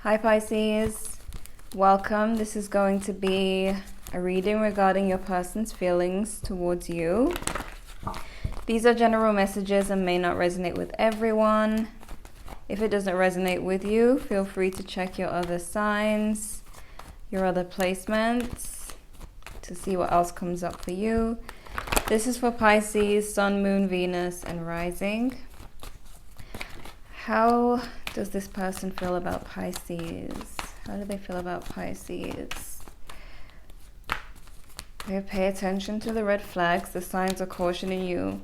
Hi Pisces, welcome. This is going to be a reading regarding your person's feelings towards you. These are general messages and may not resonate with everyone. If it doesn't resonate with you, feel free to check your other signs, your other placements to see what else comes up for you. This is for Pisces, Sun, Moon, Venus, and Rising. How does this person feel about Pisces? How do they feel about Pisces? Okay, pay attention to the red flags, the signs of caution in you.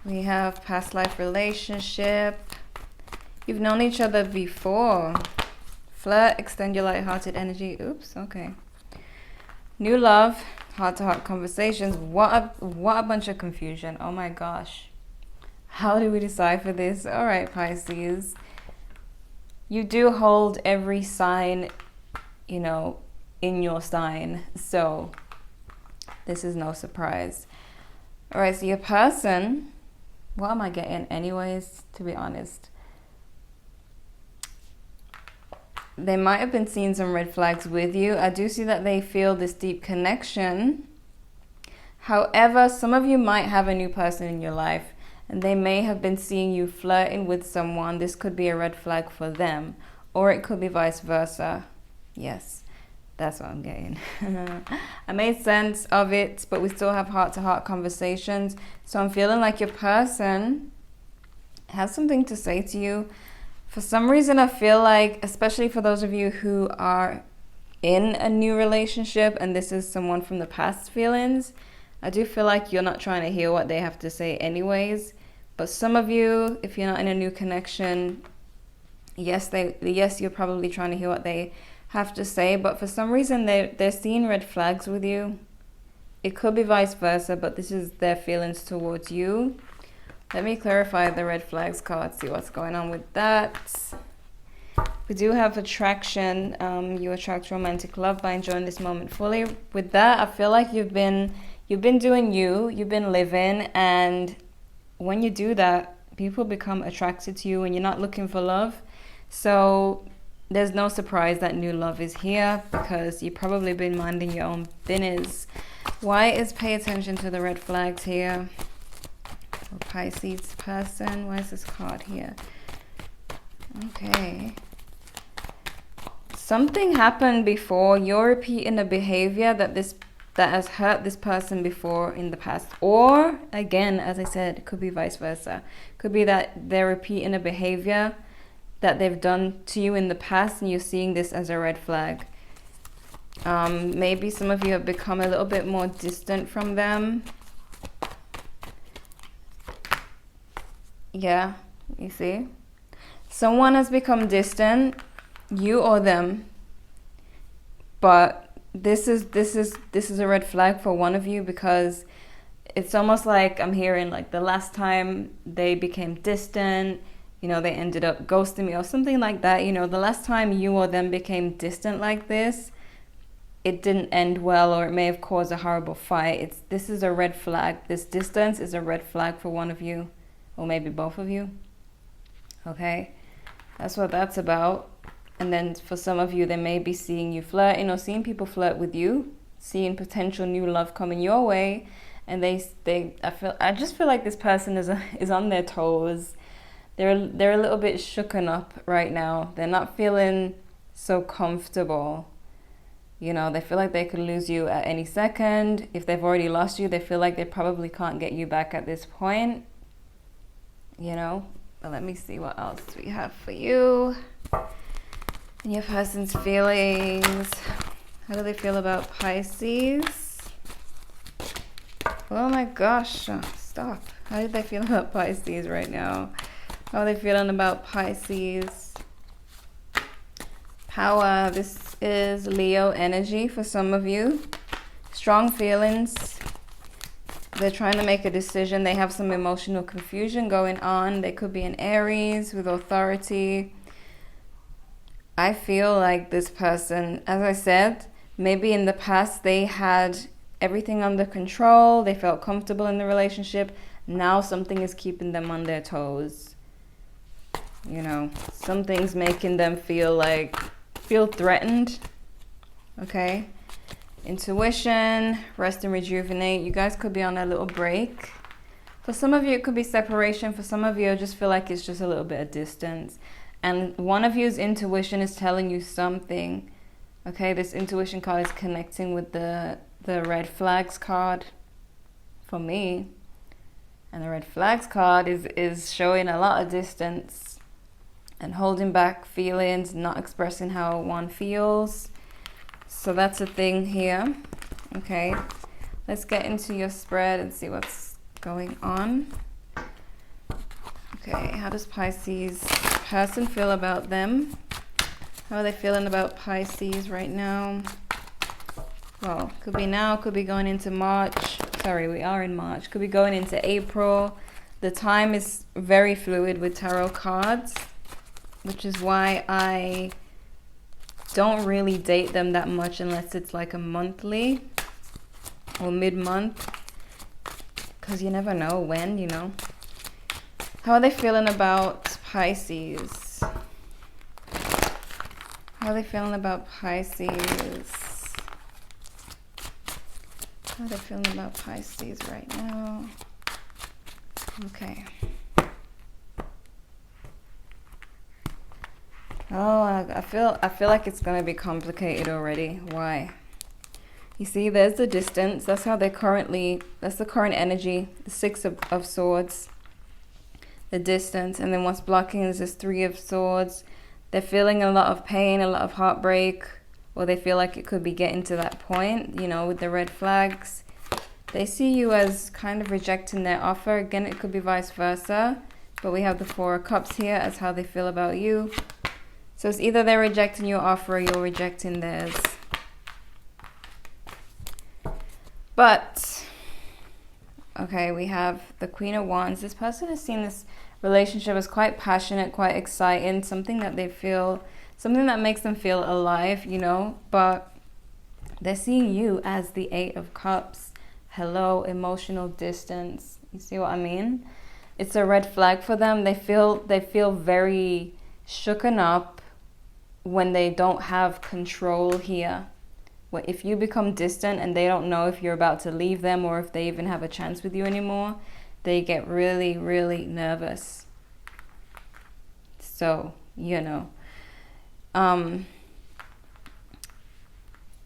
We have past life relationship. You've known each other before. Flirt, extend your light-hearted energy. Oops, okay. New love, heart-to-heart conversations. What a bunch of confusion. Oh my gosh. How do we decipher this? All right, Pisces. You do hold every sign, in your sign. So this is no surprise. All right, so your person, what am I getting anyways, to be honest? They might have been seeing some red flags with you. I do see that they feel this deep connection. However, some of you might have a new person in your life, and they may have been seeing you flirting with someone. This could be a red flag for them, or it could be vice versa. Yes, that's what I'm getting. I made sense of it, but we still have heart-to-heart conversations. So I'm feeling like your person has something to say to you. For some reason, I feel like, especially for those of you who are in a new relationship, and this is someone from the past feelings, I do feel like you're not trying to hear what they have to say anyways. But some of you, if you're not in a new connection, yes, you're probably trying to hear what they have to say. But for some reason, they're seeing red flags with you. It could be vice versa, but this is their feelings towards you. Let me clarify the red flags card, see what's going on with that. We do have attraction. You attract romantic love by enjoying this moment fully. With that, I feel like you've been doing you've been living, and when you do that, people become attracted to you and you're not looking for love. So there's no surprise that new love is here, because you've probably been minding your own business. Why is pay attention to the red flags here? For Pisces person, why is this card here? Okay. Something happened before. You're repeating a behavior that has hurt this person before in the past. Or, again, as I said, it could be vice versa. Could be that they're repeating a behavior that they've done to you in the past, and you're seeing this as a red flag. Maybe some of you have become a little bit more distant from them. Yeah, you see? Someone has become distant, you or them, but this is a red flag for one of you, because it's almost like I'm hearing like the last time they became distant, they ended up ghosting me or something like that. The last time you or them became distant like this, it didn't end well, or it may have caused a horrible fight. This is a red flag. This distance is a red flag for one of you, or maybe both of you. Okay, that's what that's about. And then for some of you, they may be seeing you flirting, or seeing people flirt with you, seeing potential new love coming your way. And I just feel like this person is on their toes. They're a little bit shooken up right now. They're not feeling so comfortable. They feel like they could lose you at any second. If they've already lost you, they feel like they probably can't get you back at this point. But let me see what else we have for you. And your person's feelings. How do they feel about Pisces? Oh my gosh, stop. How do they feel about Pisces right now? How are they feeling about Pisces? Power. This is Leo energy for some of you. Strong feelings. They're trying to make a decision. They have some emotional confusion going on. They could be an Aries with authority. I feel like this person, as I said, maybe in the past they had everything under control. They felt comfortable in the relationship. Now something is keeping them on their toes. You know, something's making them feel threatened. Okay. Intuition, rest and rejuvenate. You guys could be on a little break. For some of you, it could be separation. For some of you, I just feel like it's just a little bit of distance. And one of you's intuition is telling you something. Okay, this intuition card is connecting with the red flags card for me. And the red flags card is showing a lot of distance and holding back feelings, not expressing how one feels. So that's a thing here. Okay, let's get into your spread and see what's going on. Okay, how does Pisces person feel about them? How are they feeling about Pisces right now? Well, could be now, could be going into March. Sorry, we are in March. Could be going into April. The time is very fluid with tarot cards, which is why I don't really date them that much unless it's like a monthly or mid-month, because you never know when, you know. How are they feeling about Pisces? How are they feeling about Pisces? How are they feeling about Pisces right now? Okay. Oh, I feel like it's gonna be complicated already. Why? You see, there's the distance. That's how they currently. That's the current energy. The Six of Swords. The distance, and then what's blocking is this Three of Swords. They're feeling a lot of pain, a lot of heartbreak, or they feel like it could be getting to that point. You know, with the red flags, they see you as kind of rejecting their offer. Again, it could be vice versa, but we have the Four of Cups here as how they feel about you. So it's either they're rejecting your offer or you're rejecting theirs. But, okay, we have the Queen of Wands. This person has seen this relationship as quite passionate, quite exciting, something that they feel, something that makes them feel alive, you know, but they're seeing you as the Eight of Cups. Hello, emotional distance. You see what I mean? It's a red flag for them. They feel very shooken up when they don't have control here. If you become distant and they don't know if you're about to leave them or if they even have a chance with you anymore, they get really, really nervous. So, you know,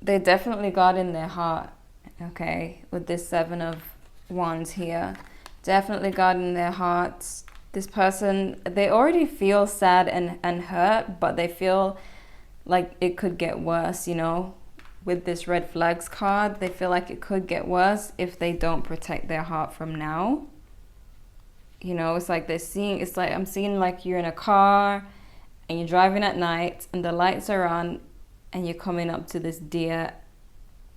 they definitely got in their heart, okay, with this Seven of Wands here. Definitely got in their hearts. This person, they already feel sad and hurt, but they feel like it could get worse, you know. With this red flags card, they feel like it could get worse if they don't protect their heart from now. You know, it's like I'm seeing like you're in a car and you're driving at night and the lights are on and you're coming up to this deer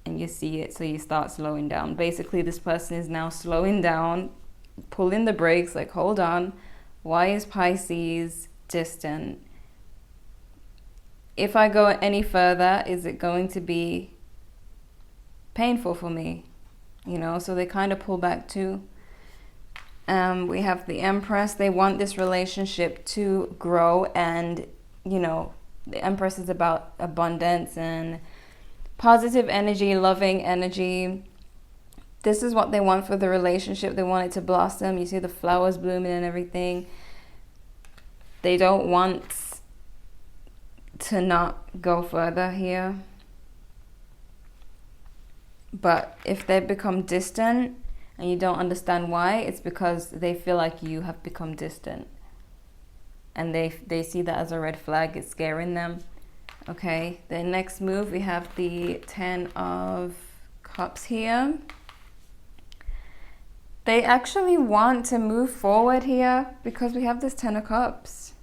and you see it, so you start slowing down. Basically, this person is now slowing down, pulling the brakes, like, hold on, why is Pisces distant? If I go any further, is it going to be painful for me? You know, so they kind of pull back too. We have the Empress. They want this relationship to grow, and, you know, the Empress is about abundance and positive energy, loving energy. This is what they want for the relationship. They want it to blossom. You see the flowers blooming and everything. They don't want to not go further here. But if they become distant and you don't understand why, it's because they feel like you have become distant. And they see that as a red flag. It's scaring them. Okay, the next move, we have the Ten of Cups here. They actually want to move forward here because we have this Ten of Cups.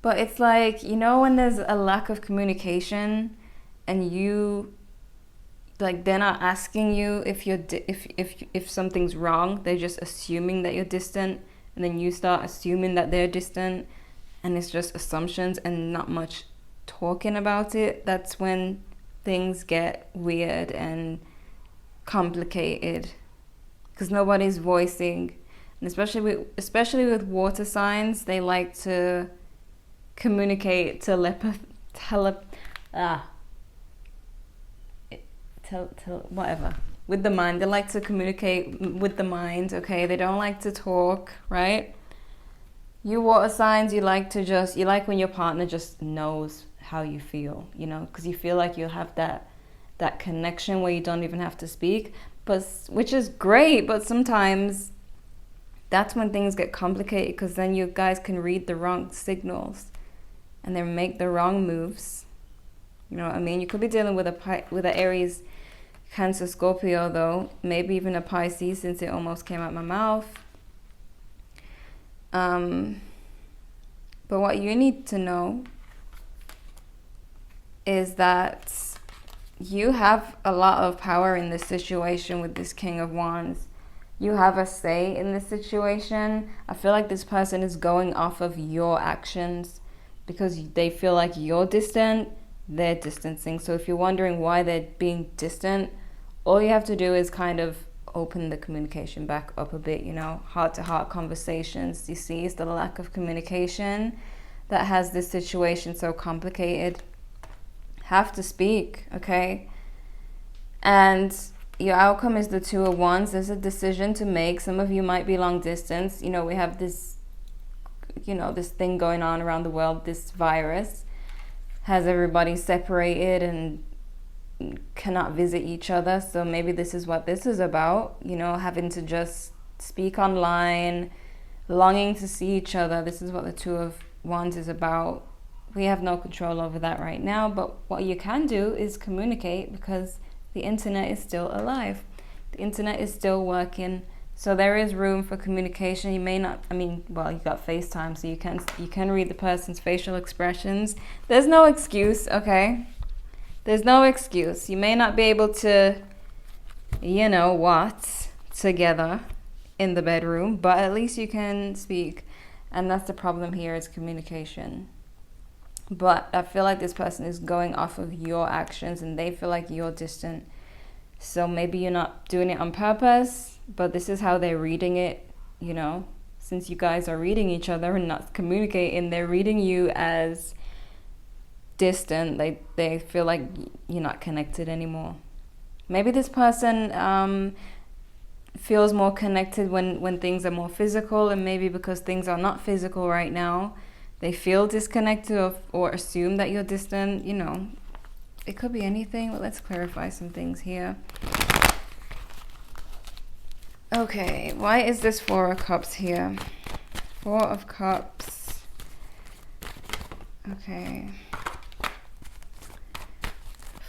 But it's like, you know, when there's a lack of communication and you, like, they're not asking you if something's wrong. They're just assuming that you're distant, and then you start assuming that they're distant, and it's just assumptions and not much talking about it. That's when things get weird and complicated, because nobody's voicing, And especially with water signs, they like to communicate whatever, with the mind. They like to communicate with the mind, okay? They don't like to talk, right? You water signs, you like when your partner just knows how you feel, you know, because you feel like you'll have that connection where you don't even have to speak, but which is great, but sometimes that's when things get complicated, because then you guys can read the wrong signals and then make the wrong moves. You know what I mean? You could be dealing with an Aries, Cancer, Scorpio, though. Maybe even a Pisces, since it almost came out my mouth. But what you need to know is that you have a lot of power in this situation with this King of Wands. You have a say in this situation. I feel like this person is going off of your actions because they feel like you're distant, they're distancing. So if you're wondering why they're being distant, all you have to do is kind of open the communication back up a bit, you know, heart-to-heart conversations. You see, it's the lack of communication that has this situation so complicated. Have to speak, okay? And your outcome is the Two of Wands. There's a decision to make. Some of you might be long distance. You know, we have this, you know, this thing going on around the world. This virus has everybody separated and cannot visit each other. So maybe this is what this is about, you know, having to just speak online, longing to see each other. This is what the Two of Wands is about. We have no control over that right now, but what you can do is communicate, because the internet is still alive. The internet is still working. So there is room for communication. You may not, you got FaceTime, so you can read the person's facial expressions. There's no excuse, okay? There's no excuse. You may not be able to, you know what, together in the bedroom, but at least you can speak. And that's the problem here, is communication. But I feel like this person is going off of your actions and they feel like you're distant. So maybe you're not doing it on purpose, but this is how they're reading it, you know. Since you guys are reading each other and not communicating, they're reading you as distant. They feel like you're not connected anymore. Maybe this person feels more connected when things are more physical, and maybe because things are not physical right now, they feel disconnected or assume that you're distant. You know, it could be anything, but let's clarify some things here. Okay, why is this Four of Cups here? Four of Cups. Okay.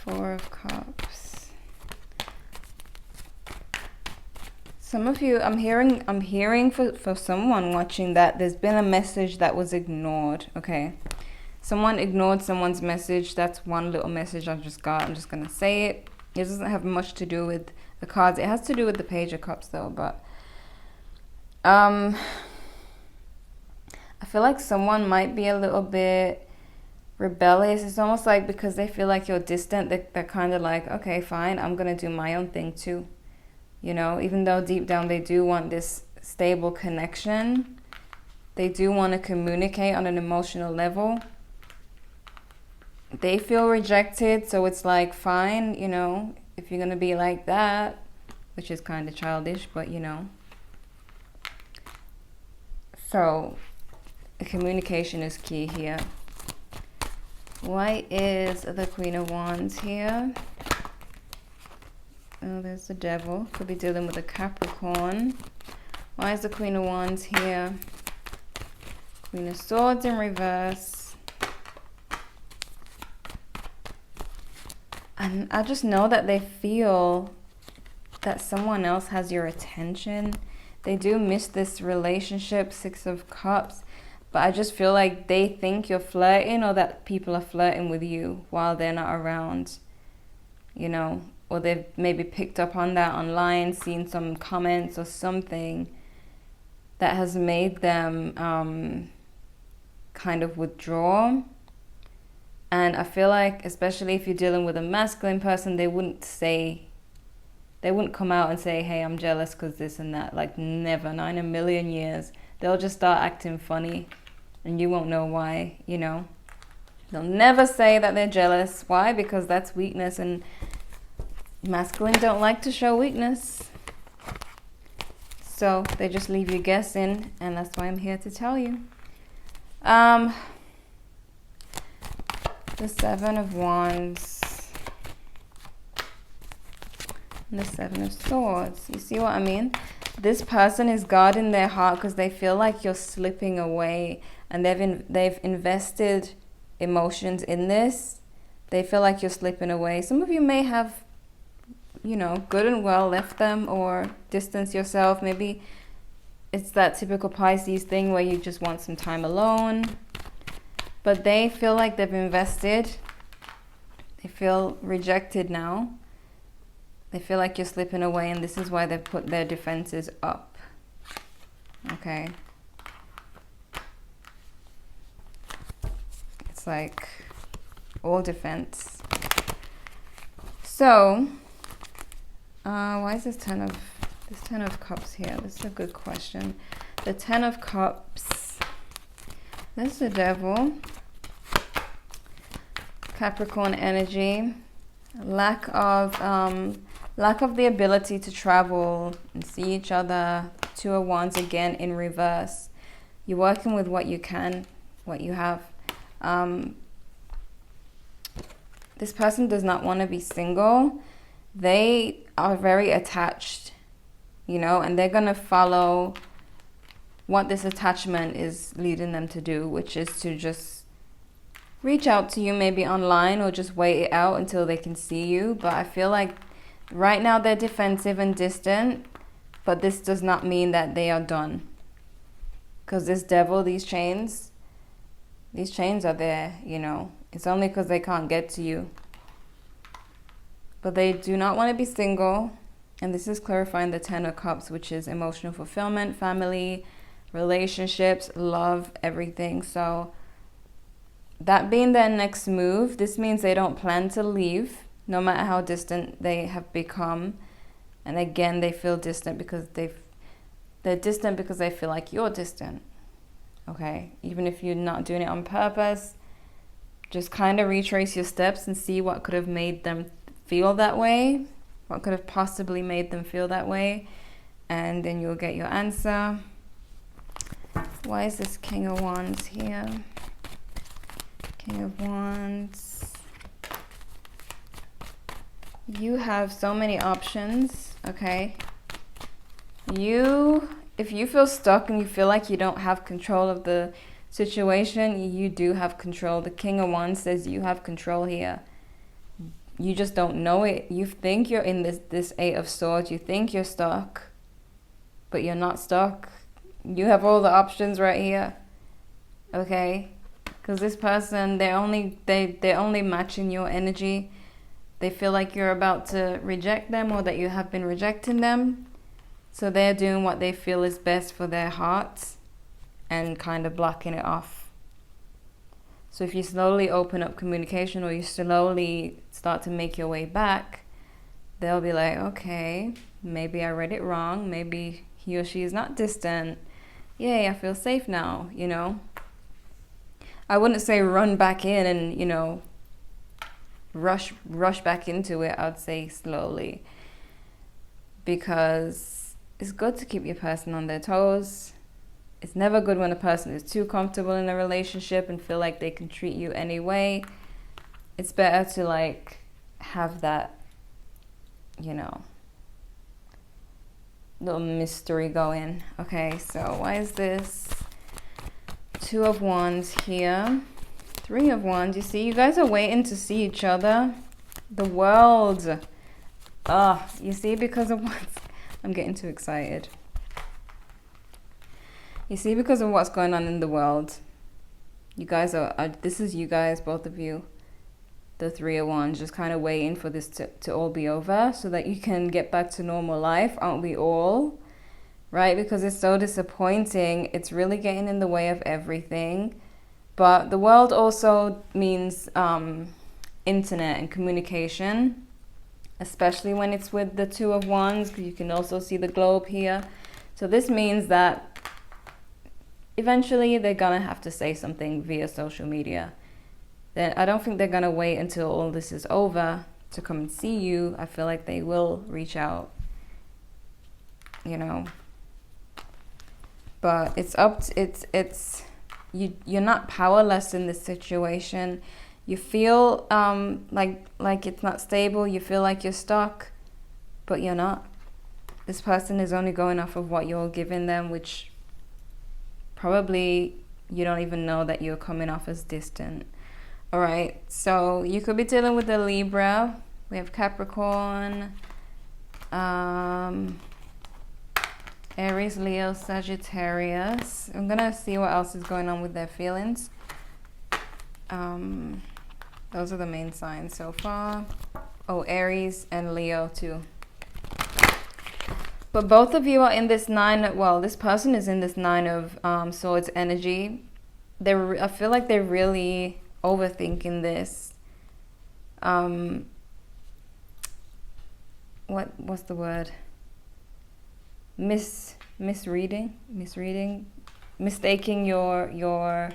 Four of Cups. Some of you, I'm hearing for someone watching that there's been a message that was ignored, okay? Someone ignored someone's message. That's one little message I just got. I'm just going to say it. It doesn't have much to do with the cards. It has to do with the Page of Cups, though, but I feel like someone might be a little bit rebellious. It's almost like because they feel like you're distant, they're kind of like, okay, fine, I'm going to do my own thing too. You know, even though deep down they do want this stable connection, they do want to communicate on an emotional level. They feel rejected, so it's like, fine, you know, if you're going to be like that, which is kind of childish, but you know. So, communication is key here. Why is the Queen of Wands here? Oh, there's the Devil. Could be dealing with a Capricorn. Why is the Queen of Wands here? Queen of Swords in reverse. And I just know that they feel that someone else has your attention. They do miss this relationship, Six of Cups. But I just feel like they think you're flirting, or that people are flirting with you while they're not around. You know, or they've maybe picked up on that online, seen some comments or something that has made them kind of withdraw. And I feel like, especially if you're dealing with a masculine person, they wouldn't say They wouldn't come out and say, hey, I'm jealous because this and that. Like, never, not in a million years. They'll just start acting funny and you won't know why, you know. They'll never say that they're jealous. Why? Because that's weakness, and masculine don't like to show weakness. So they just leave you guessing, and that's why I'm here to tell you. The Seven of Wands and the Seven of Swords. You see what I mean? This person is guarding their heart because they feel like you're slipping away, and they've invested emotions in this. They feel like you're slipping away. Some of you may have, you know, good and well left them or distance yourself. Maybe it's that typical Pisces thing where you just want some time alone. But they feel like they've invested. They feel rejected now. They feel like you're slipping away, and this is why they've put their defenses up. Okay. It's like all defense. So, why is this Ten of Cups here? This is a good question. The Ten of Cups. There's the Devil. Capricorn energy. Lack of the ability to travel and see each other. Two of Wands again in reverse. You're working with what you can, what you have. This person does not want to be single. They are very attached, you know, and they're going to follow what this attachment is leading them to do, which is to just reach out to you maybe online or just wait it out until they can see you. But I feel like right now they're defensive and distant, but this does not mean that they are done. Because this Devil, these chains are there, you know. It's only because they can't get to you. But they do not want to be single. And this is clarifying the Ten of Cups, which is emotional fulfillment, family, relationships, love, everything. So that being their next move, this means they don't plan to leave, no matter how distant they have become. And again, they feel distant because they're distant because they feel like you're distant. Okay, even if you're not doing it on purpose, just kind of retrace your steps and see what could have made them feel that way, what could have possibly made them feel that way, and then you'll get your answer. Why is this King of Wands here? King of Wands. You have so many options, okay? If you feel stuck and you feel like you don't have control of the situation, you do have control. The King of Wands says you have control here. You just don't know it. You think you're in this Eight of Swords. You think you're stuck, but you're not stuck. You have all the options right here, okay? Because this person, they're only matching your energy. They feel like you're about to reject them or that you have been rejecting them. So they're doing what they feel is best for their hearts and kind of blocking it off. So if you slowly open up communication or you slowly start to make your way back, they'll be like, okay, maybe I read it wrong. Maybe he or she is not distant. Yay, I feel safe now, you know. I wouldn't say run back in and, you know, rush back into it. I'd say slowly. Because it's good to keep your person on their toes. It's never good when a person is too comfortable in a relationship and feel like they can treat you anyway. It's better to like have that, you know, little mystery going. Okay, so why is this Two of Wands here? Three of Wands. You see, you guys are waiting to see each other. The World. You see, because of what's... I'm getting too excited. You see, because of what's going on in the world, you guys are this is you guys, both of you, the Three of Wands, just kind of waiting for this to all be over so that you can get back to normal life. Aren't we all? Right? Because it's so disappointing. It's really getting in the way of everything. But the world also means internet and communication. especially when it's with the Two of Wands, because you can also see the globe here. So this means that eventually they're gonna have to say something via social media. Then I don't think they're gonna wait until all this is over to come and see you. I feel like they will reach out, you know. But it's up to, you're not powerless in this situation. You feel like it's not stable. You feel like you're stuck, but you're not. This person is only going off of what you're giving them, which probably you don't even know that you're coming off as distant. All right, so you could be dealing with a Libra. We have Capricorn, Aries, Leo, Sagittarius. I'm gonna see what else is going on with their feelings. Those are the main signs so far. Oh, Aries and Leo too. But both of you are in this this person is in this Nine of Swords energy. I feel like they're really overthinking this. What's the word? Misreading, mistaking your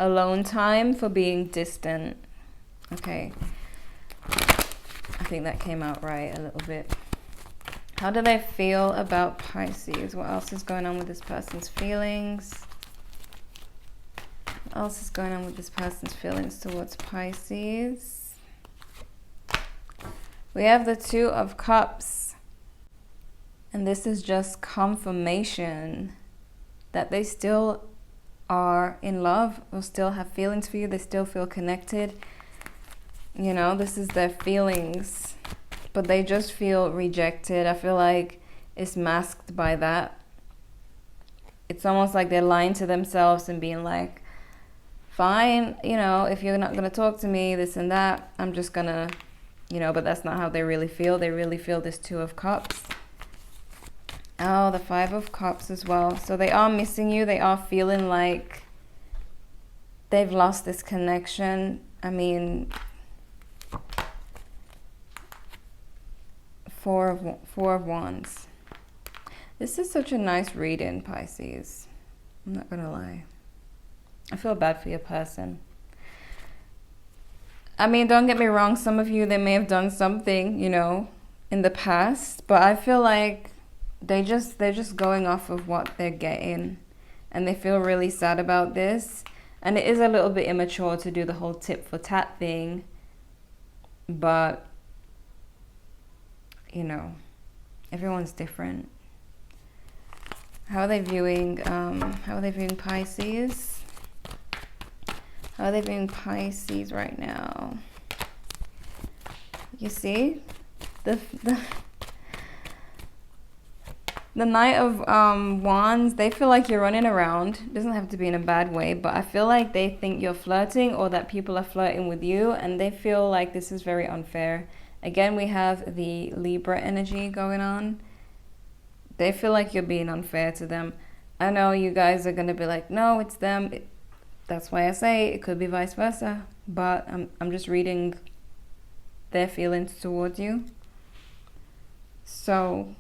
alone time for being distant. Okay, I think that came out right a little bit. How do they feel about Pisces? What else is going on with this person's feelings? What else is going on with this person's feelings towards Pisces? We have the Two of Cups. And this is just confirmation that they still are in love or still have feelings for you. They still feel connected. You know, this is their feelings. But they just feel rejected. I feel like it's masked by that. It's almost like they're lying to themselves and being like, fine, you know, if you're not going to talk to me, this and that, I'm just going to, you know, but that's not how they really feel. They really feel this Two of Cups. Oh, the Five of Cups as well. So they are missing you. They are feeling like they've lost this connection. I mean, Four of Wands. This is such a nice reading, Pisces. I'm not gonna lie. I feel bad for your person. I mean, don't get me wrong. Some of you, they may have done something, you know, in the past. But I feel like they're just going off of what they're getting. And they feel really sad about this. And it is a little bit immature to do the whole tit for tat thing. But you know, everyone's different. How are they viewing Pisces? How are they viewing Pisces right now? You see, the Knight of Wands, they feel like you're running around. It doesn't have to be in a bad way, but I feel like they think you're flirting or that people are flirting with you, and they feel like this is very unfair. Again, we have the Libra energy going on. They feel like you're being unfair to them. I know you guys are going to be like, no, it's them. That's why I say it could be vice versa. But I'm just reading their feelings towards you. So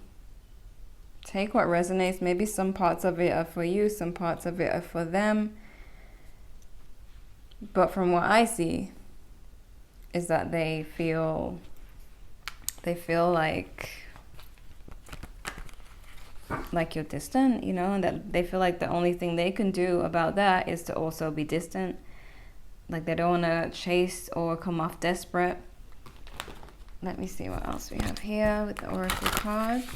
take what resonates. Maybe some parts of it are for you. Some parts of it are for them. But from what I see is that they feel like you're distant, you know, and that they feel like the only thing they can do about that is to also be distant. Like they don't want to chase or come off desperate. Let me see what else we have here with the Oracle cards.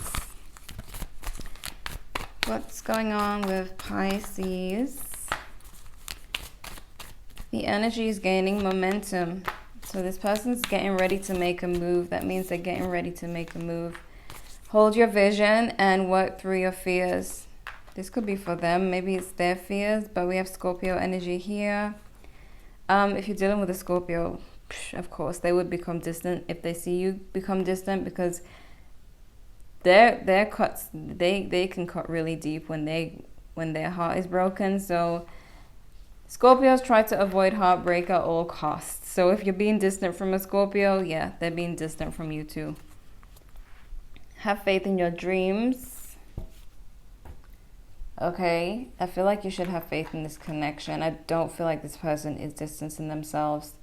What's going on with Pisces? The energy is gaining momentum. So this person's getting ready to make a move. That means they're getting ready to make a move. Hold your vision and work through your fears. This could be for them. Maybe it's their fears, but we have Scorpio energy here. If you're dealing with a Scorpio, of course, they would become distant if they see you become distant, because their cuts, they can cut really deep when their heart is broken. So Scorpios try to avoid heartbreak at all costs. So if you're being distant from a Scorpio, yeah, they're being distant from you too. Have faith in your dreams. Okay, I feel like you should have faith in this connection. I don't feel like this person is distancing themselves,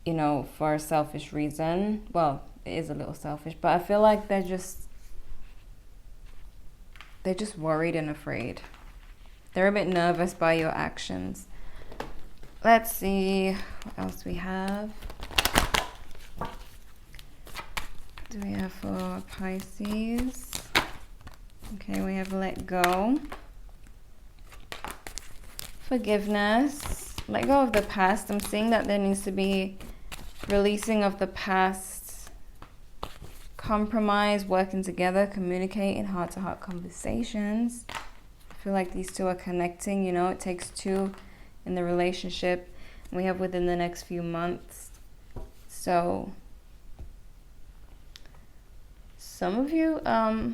you know, for a selfish reason. Well, it is a little selfish, but I feel like they're just worried and afraid. They're a bit nervous by your actions. Let's see what else we have. What do we have for Pisces? Okay, we have let go. Forgiveness. Let go of the past. I'm seeing that there needs to be releasing of the past. Compromise, working together, communicating, heart-to-heart conversations. I feel like these two are connecting, you know, it takes two in the relationship. We have within the next few months. So some of you, I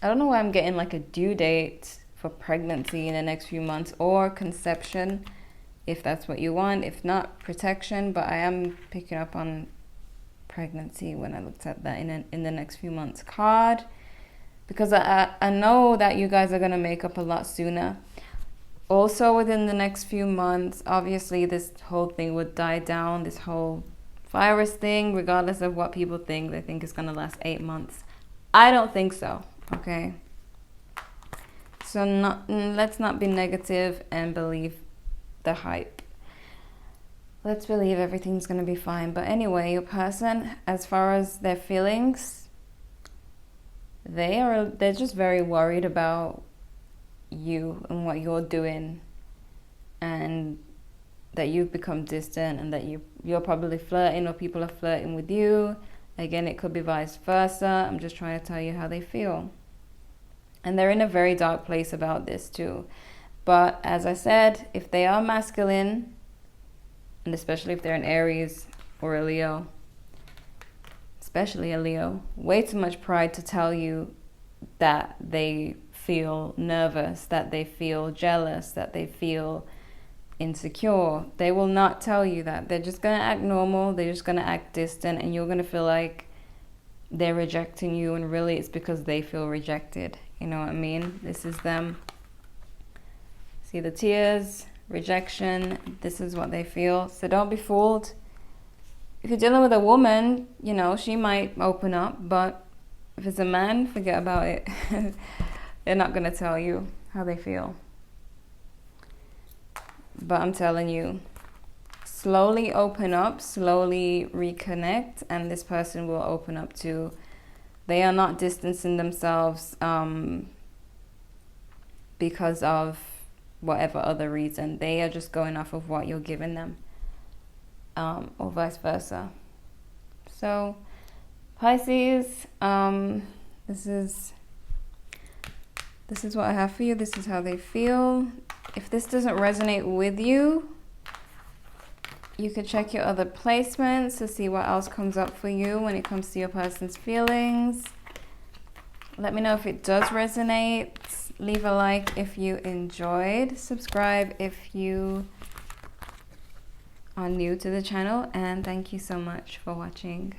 don't know why I'm getting like a due date for pregnancy in the next few months, or conception, if that's what you want. If not, protection, but I am picking up on pregnancy when I looked at that in the next few months card. Because I know that you guys are going to make up a lot sooner. Also, within the next few months, obviously, this whole thing would die down. This whole virus thing, regardless of what people think, they think it's going to last 8 months. I don't think so, okay? So let's not be negative and believe the hype. Let's believe everything's going to be fine. But anyway, your person, as far as their feelings, they're just very worried about you and what you're doing, and that you've become distant, and that you're probably flirting, or people are flirting with you. Again, it could be vice versa. I'm just trying to tell you how they feel. And they're in a very dark place about this too. But as I said, if they are masculine, and especially if they're an Aries or a Leo, especially a Leo, way too much pride to tell you that they feel nervous, that they feel jealous, that they feel insecure. They will not tell you that. They're just going to act normal. They're just going to act distant, and you're going to feel like they're rejecting you, and really it's because they feel rejected. You know what I mean? This is them. See the tears, rejection. This is what they feel. So don't be fooled. If you're dealing with a woman, you know, she might open up, but if it's a man, forget about it. They're not going to tell you how they feel. But I'm telling you, slowly open up, slowly reconnect, and this person will open up too. They are not distancing themselves because of whatever other reason. They are just going off of what you're giving them. Or vice versa. So Pisces, this is what I have for you. This is how they feel. If this doesn't resonate with you, you can check your other placements to see what else comes up for you when it comes to your person's feelings. Let me know if it does resonate. Leave a like if you enjoyed. Subscribe if you are new to the channel, and thank you so much for watching.